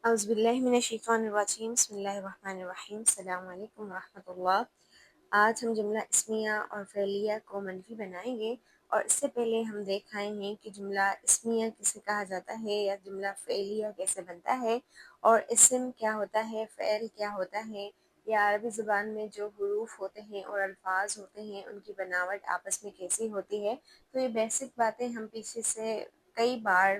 اعوذ باللہ من الشیطان الرجیم بسم اللہ الرحمن الرحیم السلام علیکم ورحمۃ اللہ۔ آج ہم جملہ اسمیہ اور فعلیہ کو منفی بنائیں گے، اور اس سے پہلے ہم دیکھ آئے ہیں کہ جملہ اسمیہ کسے کہا جاتا ہے یا جملہ فعلیہ کیسے بنتا ہے، اور اسم کیا ہوتا ہے، فعل کیا ہوتا ہے، یا عربی زبان میں جو حروف ہوتے ہیں اور الفاظ ہوتے ہیں ان کی بناوٹ آپس میں کیسی ہوتی ہے۔ تو یہ بیسک باتیں ہم پیچھے سے کئی بار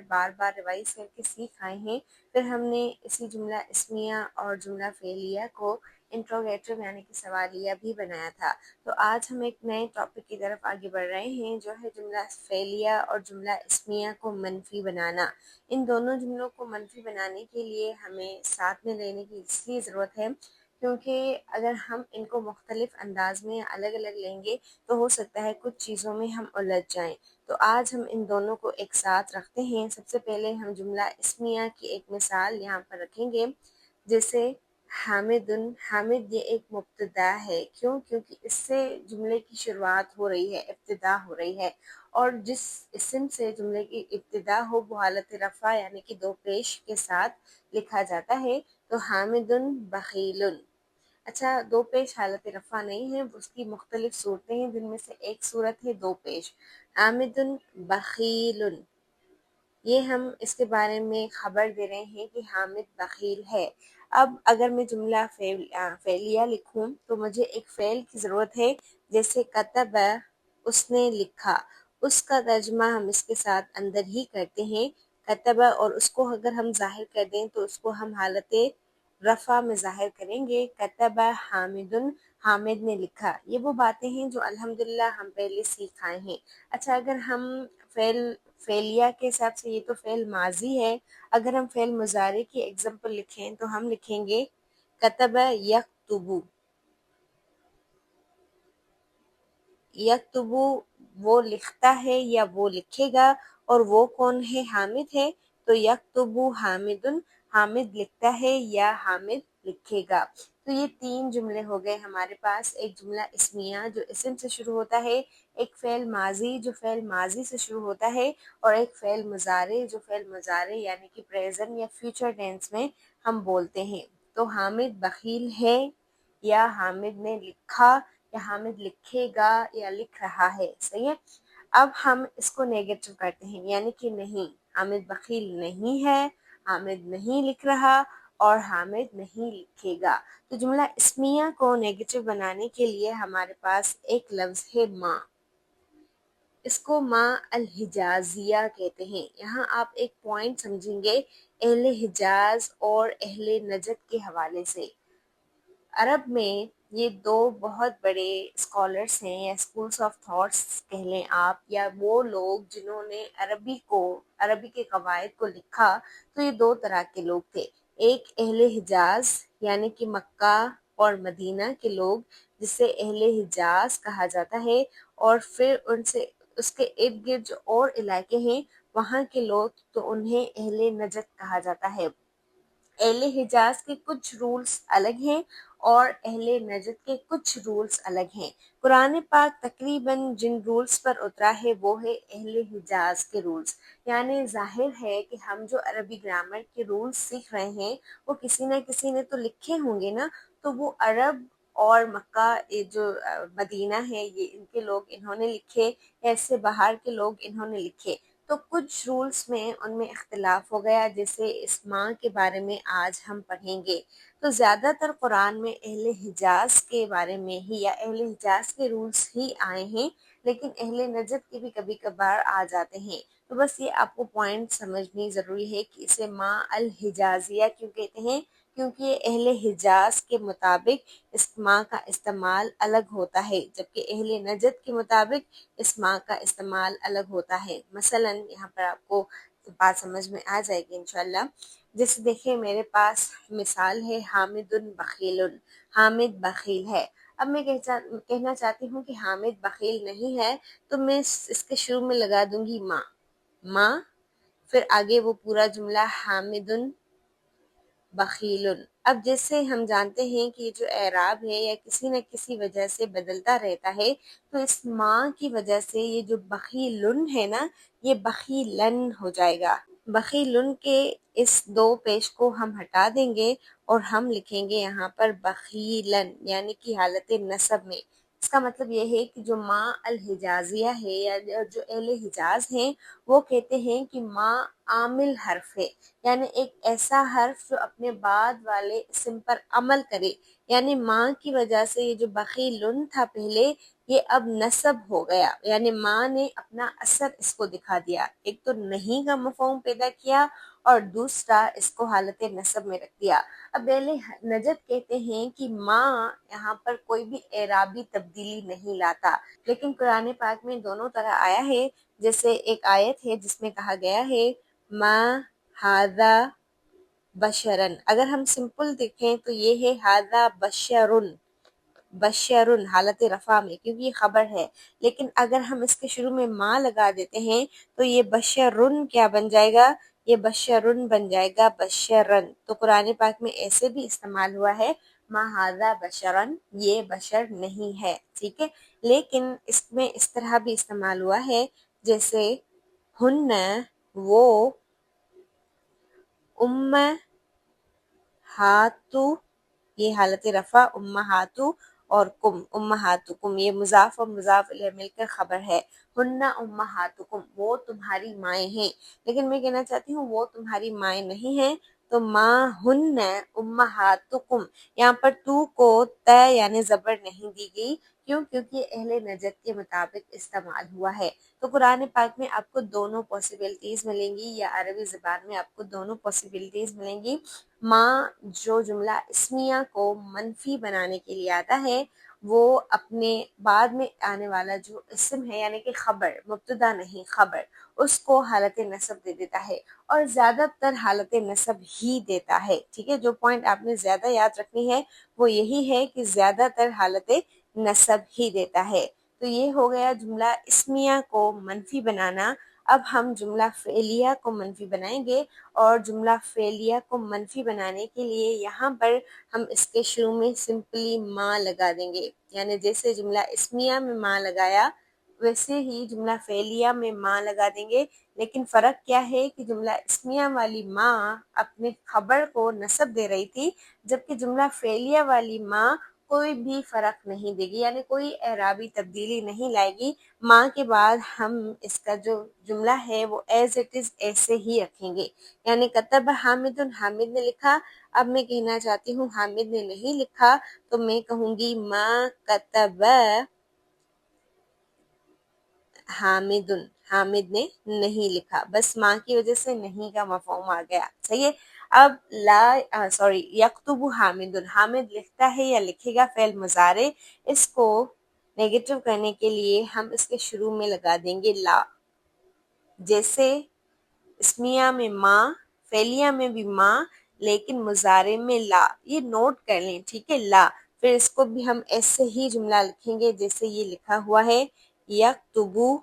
ریوائز کر کے سیکھ آئے ہیں۔ پھر ہم نے اسی جملہ اسمیہ اور جملہ فعلیہ کو انٹروگیٹو یعنی کہ سوالیہ بھی بنایا تھا۔ تو آج ہم ایک نئے ٹاپک کی طرف آگے بڑھ رہے ہیں، جو ہے جملہ فعلیہ اور جملہ اسمیہ کو منفی بنانا۔ ان دونوں جملوں کو منفی بنانے کے لیے ہمیں ساتھ میں لینے کی اس لیے ضرورت ہے کیونکہ اگر ہم ان کو مختلف انداز میں الگ الگ لیں گے تو ہو سکتا ہے کچھ چیزوں میں ہم الجھ جائیں۔ تو آج ہم ان دونوں کو ایک ساتھ رکھتے ہیں۔ سب سے پہلے ہم جملہ اسمیہ کی ایک مثال یہاں پر رکھیں گے، جیسے حامد یہ ایک مبتدا ہے۔ کیونکہ اس سے جملے کی شروعات ہو رہی ہے، ابتدا ہو رہی ہے، اور جس اسم سے جملے کی ابتدا ہو وہ حالت رفع یعنی کہ دو پیش کے ساتھ لکھا جاتا ہے۔ تو حامد بخیل، اچھا دو پیش حالت رفع نہیں ہے، اس کی مختلف صورتیں ہیں جن میں سے ایک صورت ہے دو پیش۔ حامد بخیل، یہ ہم اس کے بارے میں خبر دے رہے ہیں کہ حامد بخیل ہے۔ اب اگر میں جملہ فعلیہ لکھوں تو مجھے ایک فعل کی ضرورت ہے، جیسے کتب، اس نے لکھا۔ اس کا ترجمہ ہم اس کے ساتھ اندر ہی کرتے ہیں، کتب، اور اس کو اگر ہم ظاہر کر دیں تو اس کو ہم حالت رفع میں ظاہر کریں گے، کتب حامد، حامد نے لکھا۔ یہ وہ باتیں ہیں جو الحمدللہ ہم پہلے سیکھ آئے ہیں۔ اچھا اگر ہم فعلیہ کے حساب سے یہ تو فعل ماضی ہے، اگر ہم فعل مضارع کی ایگزامپل لکھیں تو ہم لکھیں گے کتب یکتبو، یکتبو وہ لکھتا ہے یا وہ لکھے گا، اور وہ کون ہے، حامد ہے۔ تو یکتبو حامد، حامد لکھتا ہے یا حامد لکھے گا۔ تو یہ تین جملے ہو گئے ہمارے پاس، ایک جملہ اسمیہ جو اسم سے شروع ہوتا ہے، ایک فعل ماضی جو فعل ماضی سے شروع ہوتا ہے، اور ایک فعل مضارع جو فعل مضارع یعنی کہ پریزنٹ یا فیوچر ٹینس میں ہم بولتے ہیں۔ تو حامد بخیل ہے، یا حامد نے لکھا، یا حامد لکھے گا یا لکھ رہا ہے، صحیح ہے۔ اب ہم اس کو نیگیٹو کرتے ہیں، یعنی کہ نہیں، حامد بخیل نہیں ہے، حامد نہیں لکھ رہا، اور حامد نہیں لکھے گا۔ تو جملہ اسمیہ کو نیگیٹو بنانے کے لیے ہمارے پاس ایک لفظ ہے ما، اس کو ما الحجازیہ کہتے ہیں۔ یہاں آپ ایک پوائنٹ سمجھیں گے اہل حجاز اور اہل نجد کے حوالے سے۔ عرب میں یہ دو بہت بڑے اسکالرس ہیں، یا اسکولس آف تھاٹس کہہ لیں آپ، یا وہ لوگ جنہوں نے عربی کے قواعد کو لکھا۔ تو یہ دو طرح کے لوگ تھے، ایک اہل حجاز یعنی کہ مکہ اور مدینہ کے لوگ جسے اہل حجاز کہا جاتا ہے، اور پھر ان سے اس کے ارد گرد جو اور علاقے ہیں وہاں کے لوگ تو انہیں اہل نجد کہا جاتا ہے۔ اہل حجاز کے کچھ رولز الگ ہیں اور اہل نجد کے کچھ رولز الگ ہیں۔ قرآن پاک تقریباً جن رولز پر اترا ہے وہ ہے اہل حجاز کے رولز، یعنی ظاہر ہے کہ ہم جو عربی گرامر کے رولز سیکھ رہے ہیں وہ کسی نہ کسی نے تو لکھے ہوں گے نا، تو وہ عرب اور مکہ یہ جو مدینہ ہے یہ ان کے لوگ انہوں نے لکھے، یا اس سے باہر کے لوگ انہوں نے لکھے۔ تو کچھ رولز میں ان میں اختلاف ہو گیا، جیسے اسماء کے بارے میں آج ہم پڑھیں گے۔ تو زیادہ تر قرآن میں اہل حجاز کے بارے میں ہی یا اہل حجاز کے رولز ہی آئے ہیں، لیکن اہل نجد کے بھی کبھی کبھار آ جاتے ہیں۔ تو بس یہ آپ کو پوائنٹ سمجھنی ضروری ہے کہ اسے ما الحجازیہ کیوں کہتے ہیں، کیونکہ یہ اہل حجاز کے مطابق اس ماء کا استعمال الگ ہوتا ہے، جبکہ اہل نجد کے مطابق اس ماء کا استعمال الگ ہوتا ہے۔ مثلا یہاں پر آپ کو بات سمجھ میں آ جائے گی انشاءاللہ۔ جیسے دیکھیں میرے پاس مثال ہے حامد بخیل، حامد بخیل ہے۔ اب میں کہنا چاہتی ہوں کہ حامد بخیل نہیں ہے، تو میں اس کے شروع میں لگا دوں گی ما، پھر آگے وہ پورا جملہ حامد بخیل۔ اب جیسے ہم جانتے ہیں کہ یہ جو اعراب ہے یا کسی نہ کسی وجہ سے بدلتا رہتا ہے، تو اس ماں کی وجہ سے یہ جو بخیلن ہے نا، یہ بخیلن ہو جائے گا۔ بخیلن کے اس دو پیش کو ہم ہٹا دیں گے اور ہم لکھیں گے یہاں پر بخیلن، یعنی کہ حالت نصب میں۔ اس کا مطلب یہ ہے کہ جو ما الحجازیہ ہے یا جو اہل حجاز ہیں وہ کہتے ہیں کہ ما عامل حرف ہے، یعنی ایک ایسا حرف جو اپنے بعد والے اسم پر عمل کرے، یعنی ما کی وجہ سے یہ جو بخیلن تھا پہلے یہ اب نصب ہو گیا، یعنی ماں نے اپنا اثر اس کو دکھا دیا، ایک تو نہیں کا مفہوم پیدا کیا اور دوسرا اس کو حالت نصب میں رکھ دیا۔ اب اہل نجد کہتے ہیں کہ ماں یہاں پر کوئی بھی اعرابی تبدیلی نہیں لاتا، لیکن قرآن پاک میں دونوں طرح آیا ہے۔ جیسے ایک آیت ہے جس میں کہا گیا ہے ما ھذا بشرن، اگر ہم سمپل دیکھیں تو یہ ہے ھذا بشرن، بشرن حالت رفع میں، کیونکہ یہ خبر ہے، لیکن اگر ہم اس کے شروع میں ما لگا دیتے ہیں تو یہ بشرن کیا بن جائے گا؟ یہ بشرن بن جائے گا بشرن۔ تو قرآن پاک میں ایسے بھی استعمال ہوا ہے ما ھذا بشرن، یہ بشر نہیں ہے، ٹھیک ہے، لیکن اس میں اس طرح بھی استعمال ہوا ہے جیسے ہن وہ، امہاتو یہ حالت رفع امہاتو، اور کم امہاتکم یہ مضاف اور مضاف الیہ مل کر خبر ہے۔ ہن امہاتکم وہ تمہاری مائیں ہیں، لیکن میں کہنا چاہتی ہوں وہ تمہاری مائیں نہیں ہیں، تو ما ہن امہاتکم، یہاں پر تو کو تے یعنی زبر نہیں دی گئی، کیوں؟ کیونکہ اہل نجد کے مطابق استعمال ہوا ہے۔ تو قرآن پاک میں آپ کو دونوں پاسبلٹیز ملیں گی، یا عربی زبان میں آپ کو دونوں پاسبلٹیز ملیں گی۔ ماں جو جملہ اسمیہ کو منفی بنانے کے لیے آتا ہے وہ اپنے بعد میں آنے والا جو اسم ہے یعنی کہ خبر، مبتدا نہیں خبر، اس کو حالت نصب دے دیتا ہے، اور زیادہ تر حالت نصب ہی دیتا ہے، ٹھیک ہے۔ جو پوائنٹ آپ نے زیادہ یاد رکھنی ہے وہ یہی ہے کہ زیادہ تر حالت نصب ہی دیتا ہے۔ تو یہ ہو گیا جملہ اسمیہ کو منفی بنانا۔ اب ہم جملہ فعلیہ کو منفی بنائیں گے، اور جملہ فعلیہ کو منفی بنانے کے لیے یہاں پر ہم اس کے شروع میں سمپلی ما لگا دیں گے، یعنی جیسے جملہ اسمیہ میں ما لگایا ویسے ہی جملہ فعلیہ میں ما لگا دیں گے، لیکن فرق کیا ہے کہ جملہ اسمیہ والی ما اپنے خبر کو نصب دے رہی تھی، جبکہ جملہ فعلیہ والی ما کوئی بھی فرق نہیں دے گی، یعنی کوئی اعرابی تبدیلی نہیں لائے گی۔ ماں کے بعد ہم اس کا جو جملہ ہے وہ ایز اٹ از ایسے ہی رکھیں گے، یعنی کتب حامد، حامد نے لکھا۔ اب میں کہنا چاہتی ہوں حامد نے نہیں لکھا، تو میں کہوں گی ما کتب حامد، حامد نے نہیں لکھا، بس ماں کی وجہ سے نہیں کا مفہوم آ گیا، صحیح ہے۔ اب یکتب حامد، حامد لکھتا ہے یا لکھے گا، فعل مضارع، اس کو نیگیٹو کرنے کے لیے ہم اس کے شروع میں لگا دیں گے لا، جیسے اسمیہ میں ماں، فعلیہ میں بھی ماں، لیکن مضارع میں لا، یہ نوٹ کر لیں، ٹھیک ہے، لا۔ پھر اس کو بھی ہم ایسے ہی جملہ لکھیں گے جیسے یہ لکھا ہوا ہے یکتبو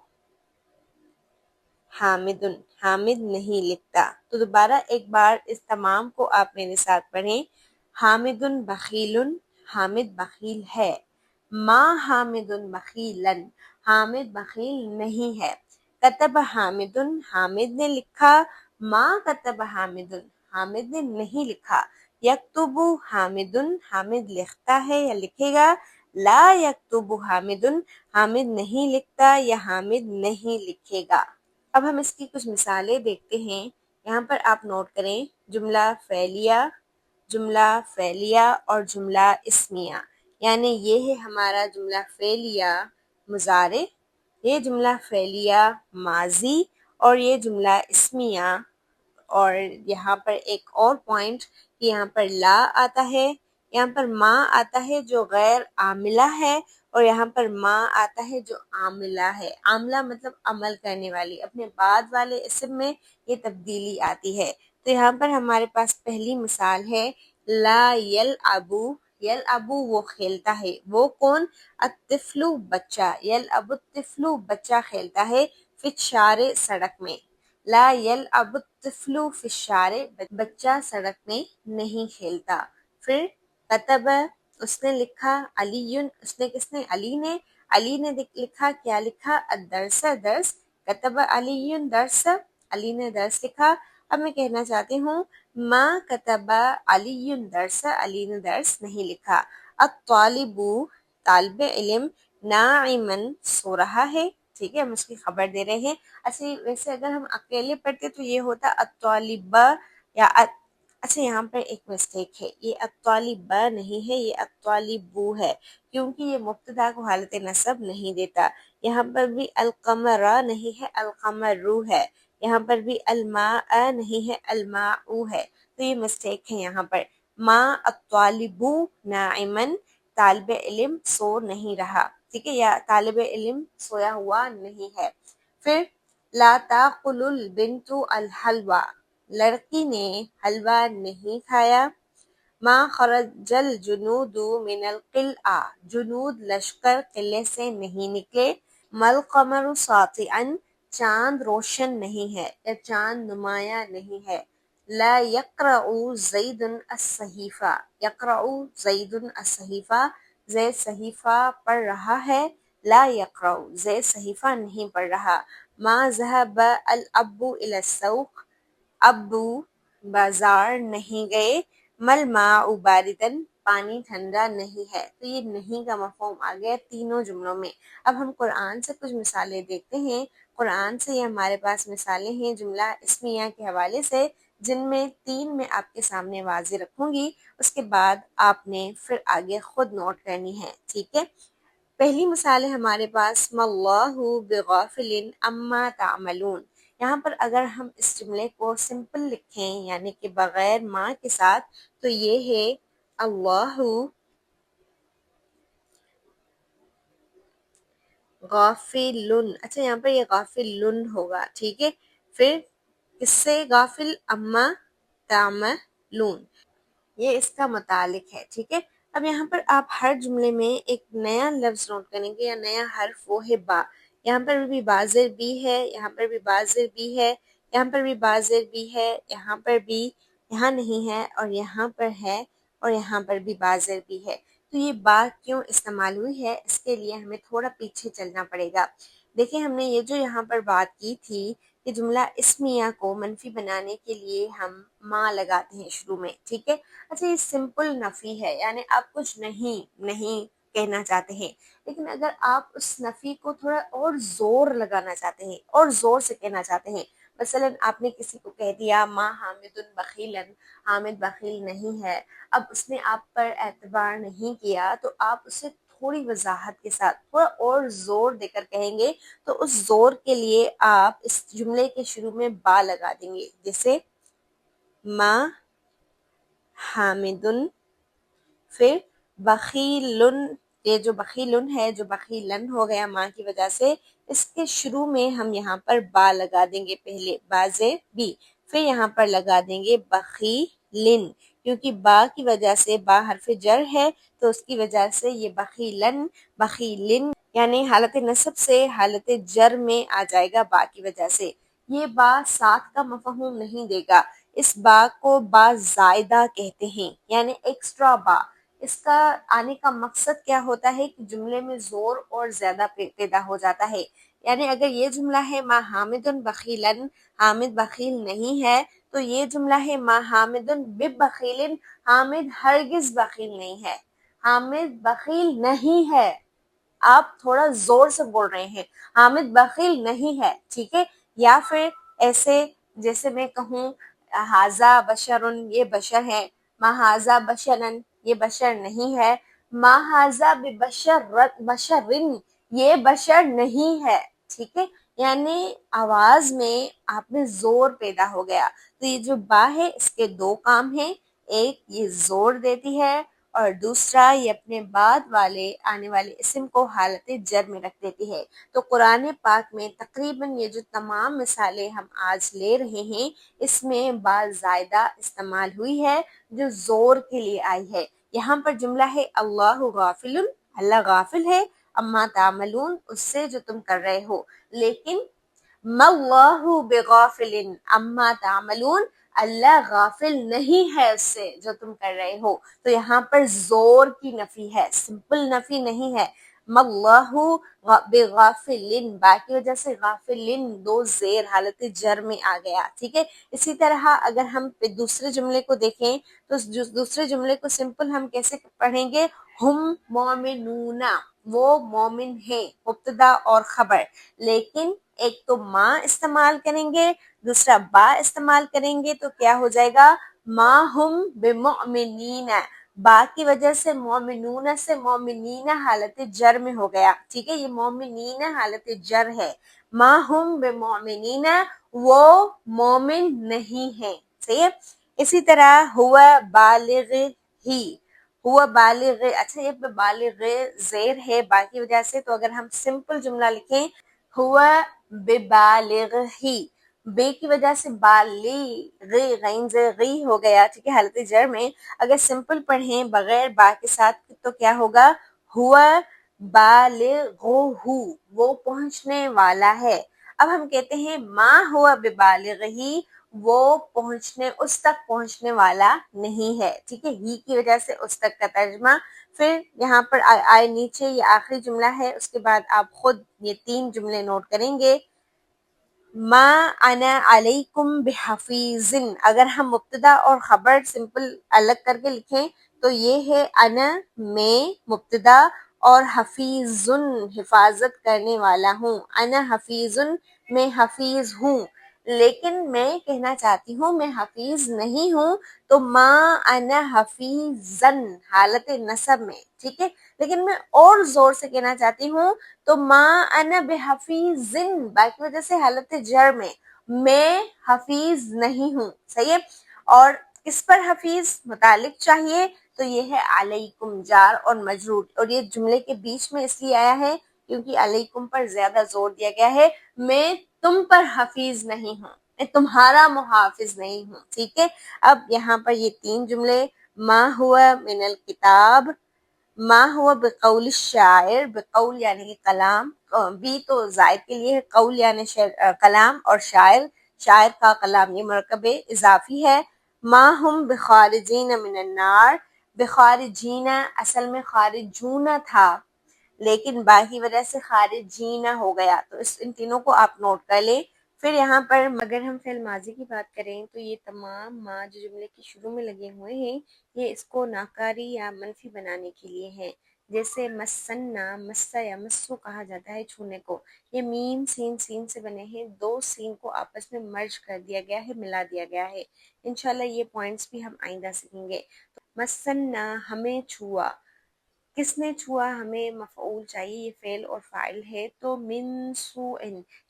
حامد، حامد نہیں لکھتا۔ تو دوبارہ ایک بار اس تمام کو آپ میرے ساتھ پڑھیں۔ حامد بخیل، حامد بخیل ہے۔ ما حامد بخیلن، حامد بخیل نہیں ہے۔ کتب حامد، حامد نے لکھا۔ ما کتب حامد، حامد نے نہیں لکھا۔ یکتب حامد، حامد لکھتا ہے یا لکھے گا۔ لا یکتب حامد، حامد نہیں لکھتا یا حامد نہیں لکھے گا۔ اب ہم اس کی کچھ مثالیں دیکھتے ہیں۔ یہاں پر آپ نوٹ کریں جملہ فعلیہ اور جملہ اسمیہ، یعنی یہ ہے ہمارا جملہ فعلیہ مضارع، یہ جملہ فعلیہ ماضی، اور یہ جملہ اسمیہ۔ اور یہاں پر ایک اور پوائنٹ کہ یہاں پر لا آتا ہے، یہاں پر ما آتا ہے جو غیر عاملہ ہے، اور یہاں پر ما آتا ہے جو عاملہ ہے۔ عاملہ مطلب عمل کرنے والی، اپنے بعد والے اسم میں یہ تبدیلی آتی ہے۔ تو یہاں پر ہمارے پاس پہلی مثال ہے لا یلعبو، یلعبو وہ کھیلتا ہے، وہ کون؟ الطفل بچہ، یلعب الطفل بچہ کھیلتا ہے، فی الشارع سڑک میں۔ لا یلعب الطفل فی الشارع بچہ سڑک میں نہیں کھیلتا۔ پھر کتب اس نے لکھا، علی اس نے کس نے؟ علی نے لکھا، کیا لکھا؟ الدرس درس، کتب علی درس، علی نے درس لکھا۔ اب میں کہنا چاہتی ہوں ما کتبہ علی درس، علی نے درس نہیں لکھا. الطالب طالب علم، نائمن سو رہا ہے. ٹھیک ہے، ہم اس کی خبر دے رہے ہیں. اچھا ویسے اگر ہم اکیلے پڑھتے تو یہ ہوتا الطالبہ یا اچھا یہاں پر ایک مسٹیک ہے، یہ الطالبہ نہیں ہے، یہ الطالبو ہے، کیونکہ یہ مبتدا کو حالت نصب نہیں دیتا. یہاں پر بھی القمرہ نہیں ہے، القمرو ہے. یہاں پر بھی الماء نہیں ہے، الماء ہے. تو یہ مسٹیک ہے یہاں پر. ما الطالبو نائمن، طالب علم سو نہیں رہا. ٹھیک ہے، یا طالب علم سویا ہوا نہیں ہے. پھر لا تاکل البنت الحلوى، لڑکی نے حلوہ نہیں کھایا. ما خرج الجنود من القلعہ، جنود لشکر قلعے سے نہیں نکلے. مل قمر ساطعا، چاند روشن نہیں ہے یا چاند نمایاں نہیں ہے. لا یقرأ زید الصحیفہ، یقرأ زید الصحیفہ، زید صحیفہ پڑھ رہا ہے. لا یقرأ، زید صحیفہ نہیں پڑھ رہا. ما ذهب الاب الى السوق، ابو بازار نہیں گئے. مل ماء باردن، پانی ٹھنڈا نہیں ہے. تو یہ نہیں کا مفہوم آ گیا تینوں جملوں میں. اب ہم قرآن سے کچھ مثالیں دیکھتے ہیں. قرآن سے یہ ہمارے پاس مثالیں ہیں جملہ اسمیہ کے حوالے سے، جن میں 3 میں آپ کے سامنے واضح رکھوں گی. اس کے بعد آپ نے پھر آگے خود نوٹ کرنی ہے. ٹھیک ہے، پہلی مثال ہے ہمارے پاس مَاللَّهُ بِغَافِلٍ عَمَّا تَعْمَلُونَ. یہاں پر اگر ہم اس جملے کو سمپل لکھیں یعنی کہ بغیر ماں کے ساتھ تو یہ ہے اللہ غافلن. اچھا یہاں پر یہ غافلن ہوگا. ٹھیک ہے، پھر کس سے غافل؟ اما تعملون، یہ اس کا متعلق ہے. ٹھیک ہے، اب یہاں پر آپ ہر جملے میں ایک نیا لفظ نوٹ کریں گے یا نیا حرف، وہ ہے با. یہاں پر بھی بازر بھی ہے، یہاں پر بھی بازر بھی ہے، یہاں پر بھی بازر بھی ہے، یہاں پر بھی، یہاں نہیں ہے اور یہاں پر ہے اور یہاں پر بھی بازر بھی ہے. تو یہ با کیوں استعمال ہوئی ہے، اس کے لیے ہمیں تھوڑا پیچھے چلنا پڑے گا. دیکھیں ہم نے یہ جو یہاں پر بات کی تھی کہ جملہ اسمیہ کو منفی بنانے کے لیے ہم ماں لگاتے ہیں شروع میں. ٹھیک ہے، اچھا یہ سمپل نفی ہے یعنی آپ کچھ نہیں کہنا چاہتے ہیں، لیکن اگر آپ اس نفی کو تھوڑا اور زور لگانا چاہتے ہیں اور زور سے کہنا چاہتے ہیں، مثلا آپ نے کسی کو کہہ دیا ما حامد بخیلن، حامد بخیل نہیں ہے. اب اس نے آپ پر اعتبار نہیں کیا تو آپ اسے تھوڑی وضاحت کے ساتھ تھوڑا اور زور دے کر کہیں گے. تو اس زور کے لیے آپ اس جملے کے شروع میں با لگا دیں گے، جیسے ما حامدن، پھر بخیلن. یہ جو بخیلن ہے، جو بخیلن ہو گیا ماں کی وجہ سے، اس کے شروع میں ہم یہاں پر با لگا دیں گے. پہلے بازے بی، پھر یہاں پر لگا دیں گے بخیلن، کیونکہ با کی وجہ سے با حرف جر ہے تو اس کی وجہ سے یہ بخیلن، بخیلن یعنی حالت نصب سے حالت جر میں آ جائے گا با کی وجہ سے. یہ با ساتھ کا مفہوم نہیں دے گا. اس با کو با زائدہ کہتے ہیں یعنی ایکسٹرا با. اس کا آنے کا مقصد کیا ہوتا ہے کہ جملے میں زور اور زیادہ پیدا ہو جاتا ہے. یعنی اگر یہ جملہ ہے ما حامد بخیلن، حامد بخیل نہیں ہے، تو یہ جملہ ہے ما حامد ببخیل، حامد ہرگز بخیل نہیں ہے. حامد بخیل نہیں ہے، آپ تھوڑا زور سے بول رہے ہیں، حامد بخیل نہیں ہے. ٹھیک ہے، یا پھر ایسے جیسے میں کہوں ہاذا بشرن، یہ بشر ہے. ما ہاذا بشرن، یہ بشر نہیں ہے. ما ہاذا بشرن، یہ بشر نہیں ہے. ٹھیک ہے، یعنی آواز میں آپ میں زور پیدا ہو گیا. تو یہ جو با ہے اس کے 2 کام ہیں، ایک یہ زور دیتی ہے اور دوسرا یہ اپنے بعد والے آنے والے اسم کو حالت جر میں رکھ دیتی ہے. تو قرآن پاک میں تقریباً یہ جو تمام مثالیں ہم آج لے رہے ہیں اس میں با زائدہ استعمال ہوئی ہے جو زور کے لیے آئی ہے. یہاں پر جملہ ہے اللہ غافل، اللہ غافل ہے، اما تعملون، اس سے جو تم کر رہے ہو. لیکن مَاللَّهُ بِغَافِلٍ عَمَّا تَعْمَلُونَ، اللہ غافل نہیں ہے اس سے جو تم کر رہے ہو. تو یہاں پر زور کی نفی ہے، سمپل نفی نہیں ہے. مَاللَّهُ بغافلن، با کی وجہ سے غافلن دو زیر حالت جر میں آ گیا، ٹھیک ہے۔ اسی طرح اگر ہم دوسرے جملے کو دیکھیں تو دوسرے جملے کو سمپل ہم کیسے پڑھیں گے؟ ہم مومنون، وہ مومن ہیں، مبتدا اور خبر، لیکن ایک تو ما استعمال کریں گے، دوسرا با استعمال کریں گے تو کیا ہو جائے گا؟ ما ہم بمؤمنین، با کی وجہ سے مومنون سے مومنین حالت جر میں ہو گیا، ٹھیک ہے، یہ مومنین حالت جر ہے۔ ما ہم بمؤمنین، وہ مومن نہیں ہیں، صحیح ہے۔ اسی طرح ہوا بالغ ہی، ہوا بالغ، اچھا یہ بالغ زیر ہے با کی وجہ سے، تو اگر ہم سمپل جملہ لکھیں ہوا ببالغ ہی، بے کی وجہ سے بالغ غین سے غی ہو گیا، ٹھیک ہے، حالت جر میں۔ اگر سمپل پڑھیں بغیر با کے ساتھ تو کیا ہوگا؟ ہوا بالغہ، وہ پہنچنے والا ہے۔ اب ہم کہتے ہیں ما ہوا ببالغ ہی، وہ پہنچنے، اس تک پہنچنے والا نہیں ہے، ٹھیک ہے، ہی کی وجہ سے اس تک کا ترجمہ۔ پھر یہاں پر آئے نیچے یہ آخری جملہ ہے، اس کے بعد آپ خود یہ 3 جملے نوٹ کریں گے۔ ما انا علیکم بحفیظ، اگر ہم مبتدا اور خبر سمپل الگ کر کے لکھیں تو یہ ہے انا، میں مبتدا، اور حفیظ حفاظت کرنے والا ہوں، انا حفیظ، میں حفیظ ہوں، لیکن میں کہنا چاہتی ہوں میں حفیظ نہیں ہوں، تو ما انا حفیظن حالت نصب میں، ٹھیک ہے، لیکن میں اور زور سے کہنا چاہتی ہوں تو ما انا بحفیظن با کی وجہ سے حالت جر میں حفیظ نہیں ہوں، صحیح ہے۔ اور کس پر حفیظ متعلق چاہیے تو یہ ہے علیکم، جار اور مجرور، اور یہ جملے کے بیچ میں اس لیے آیا ہے کیونکہ علیکم پر زیادہ زور دیا گیا ہے، میں تم پر حفیظ نہیں ہوں، میں تمہارا محافظ نہیں ہوں، ٹھیک ہے۔ اب یہاں پر یہ 3 جملے، ما ہوا من الکتاب، ما ہوا بقول الشاعر، بقول یعنی کہ کلام، بھی تو زائد کے لیے ہے، قول یعنی کلام، اور شاعر کا کلام، یہ مرکب اضافی ہے۔ ما ہم بخارجین من النار، بخارجین اصل میں خارجون تھا لیکن با کی وجہ سے خارجین ہو گیا، تو ان تینوں کو آپ نوٹ کر لیں۔ پھر یہاں پر اگر ہم فعل ماضی کی بات کریں تو یہ تمام ما جو جملے کے شروع میں لگے ہوئے ہیں یہ اس کو ناکاری یا منفی بنانے کے لیے ہیں، جیسے مسنا، مسا یا مسو کہا جاتا ہے چھونے کو، یہ میم سین سے بنے ہیں، 2 سین کو آپس میں مرج کر دیا گیا ہے، ملا دیا گیا ہے۔ انشاءاللہ یہ پوائنٹس بھی ہم آئندہ سیکھیں گے۔ مسنا ہمیں چھوا، کس نے چھوا؟ ہمیں مفعول چاہیے، یہ فعل اور فاعل ہے، تو من سوء،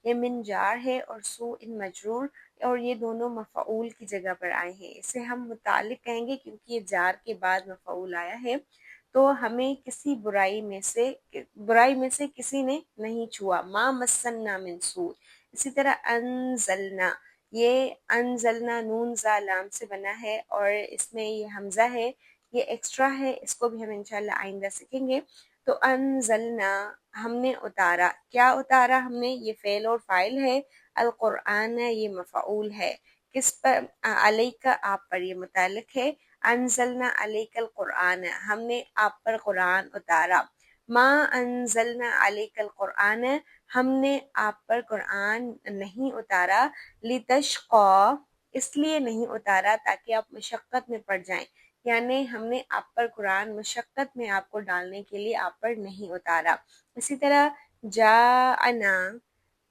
یہ من جار ہے اور سوء مجرور، اور یہ دونوں مفعول کی جگہ پر آئے ہیں، اسے ہم متعلق کہیں گے کیونکہ یہ جار کے بعد مفعول آیا ہے۔ تو ہمیں کسی برائی میں سے کسی نے نہیں چھوا، ما مسنا من سوء۔ اسی طرح انزلنا، یہ انزلنا نون زا لام سے بنا ہے اور اس میں یہ حمزہ ہے، یہ ایکسٹرا ہے، اس کو بھی ہم انشاءاللہ آئندہ سیکھیں گے۔ تو انزلنا ہم نے اتارا، کیا اتارا ہم نے؟ یہ فعل اور فاعل ہے، القرآن یہ مفعول ہے، کس پر؟ علیک آپ پر، یہ متعلق ہے، انزلنا علیک القرآن ہم نے آپ پر قرآن اتارا، ما انزلنا علیک القرآن ہم نے آپ پر قرآن نہیں اتارا، لتشقی اس لیے نہیں اتارا تاکہ آپ مشقت میں پڑ جائیں، یعنی ہم نے آپ پر قرآن مشقت میں آپ کو ڈالنے کے لیے آپ پر نہیں اتارا۔ اسی طرح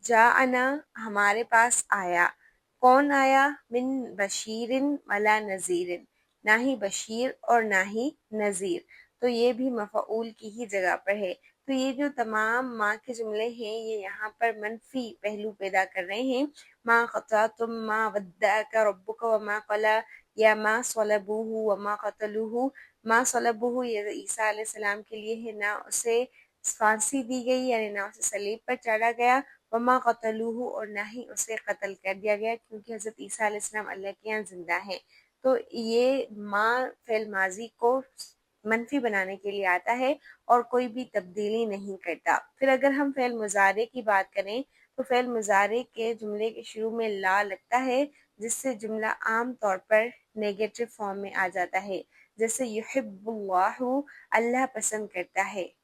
جاءنا ہمارے پاس آیا، کون آیا؟ من بشیر ولا نذیر، نہ ہی بشیر اور نہ ہی نذیر، تو یہ بھی مفعول کی ہی جگہ پر ہے۔ تو یہ جو تمام ما کے جملے ہیں یہ یہاں پر منفی پہلو پیدا کر رہے ہیں، ما قطعتم، ما ودعک ربک وما قلی، یا ما صلبوہ وما قتلوہ، ما صلبوہ یہ عیسیٰ علیہ السلام کے لیے ہے، نہ اسے پھانسی دی گئی یعنی نہ اسے صلیب پر چڑھا گیا، وما قتلوہ اور نہ ہی اسے قتل کر دیا گیا، کیونکہ حضرت عیسیٰ علیہ السلام اللہ کے یہاں زندہ ہیں۔ تو یہ ما فعل ماضی کو منفی بنانے کے لیے آتا ہے اور کوئی بھی تبدیلی نہیں کرتا۔ پھر اگر ہم فعل مضارع کی بات کریں تو فعل مضارع کے جملے کے شروع میں لا لگتا ہے جس سے جملہ عام طور پر نیگیٹو فارم میں آ جاتا ہے، جیسے یحب اللہ، اللہ پسند کرتا ہے،